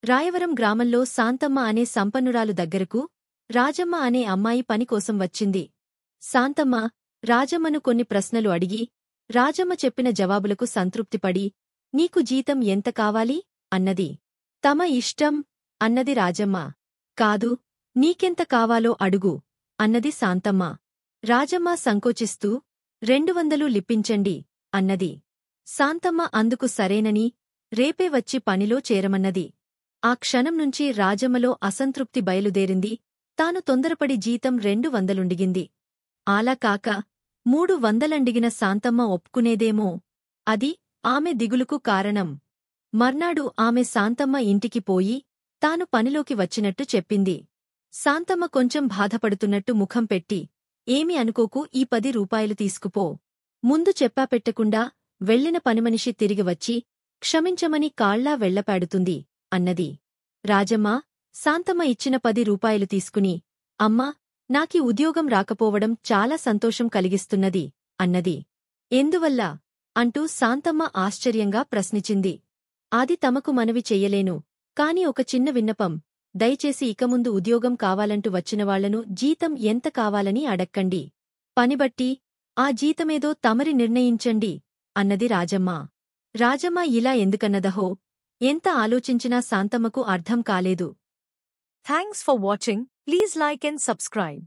రాయవరం గ్రామంలో శాంతమ్మ అనే సంపన్నురాలు దగ్గరకు రాజమ్మ అనే అమ్మాయి పనికోసం వచ్చింది. శాంతమ్మ రాజమ్మను కొన్ని ప్రశ్నలు అడిగి రాజమ్మ చెప్పిన జవాబులకు సంతృప్తిపడి నీకు జీతం ఎంత కావాలి అన్నది. తమ ఇష్టం అన్నది రాజమ్మ. కాదు, నీకెంత కావాలో అడుగు అన్నది శాంతమ్మ. రాజమ్మ సంకోచిస్తూ 200 లిప్పించండి అన్నది. శాంతమ్మ అందుకు సరేనని రేపే వచ్చి పనిలో చేరమన్నది. ఆ క్షణం నుంచి రాజమ్మలో అసంతృప్తి బయలుదేరింది. తాను తొందరపడి జీతం 200 అలా కాక 300 శాంతమ్మ ఒప్పుకునేదేమో. అది ఆమె దిగులుకు కారణం. మర్నాడు ఆమె శాంతమ్మ ఇంటికి పోయి తాను పనిలోకి వచ్చినట్టు చెప్పింది. శాంతమ్మ కొంచెం బాధపడుతున్నట్టు ముఖం పెట్టి ఏమి అనుకోకు, ఈ 10 రూపాయలు తీసుకుపో. ముందు చెప్పాపెట్టకుండా వెళ్లిన పనిమనిషి తిరిగి వచ్చి క్షమించమని కాళ్లా వెళ్లపాడుతుంది అన్నది. రాజమ్మ శాంతమ్మ ఇచ్చిన 10 రూపాయలు తీసుకుని అమ్మా, నాకీ ఉద్యోగం రాకపోవడం చాలా సంతోషం కలిగిస్తున్నది అన్నది. ఎందువల్ల అంటూ శాంతమ్మ ఆశ్చర్యంగా ప్రశ్నించింది. అది తమకు మనవి చెయ్యలేను, కాని ఒక చిన్న విన్నపం, దయచేసి ఇకముందు ఉద్యోగం కావాలంటూ వచ్చినవాళ్లను జీతం ఎంత కావాలని అడక్కండి. పనిబట్టి ఆ జీతమేదో తమరి నిర్ణయించండి అన్నది రాజమ్మ. రాజమ్మ ఇలా ఎందుకన్నదహో ఎంత ఆలోచించినా శాంతమ్మకు అర్థం కాలేదు. Thanks for watching. Please like and subscribe.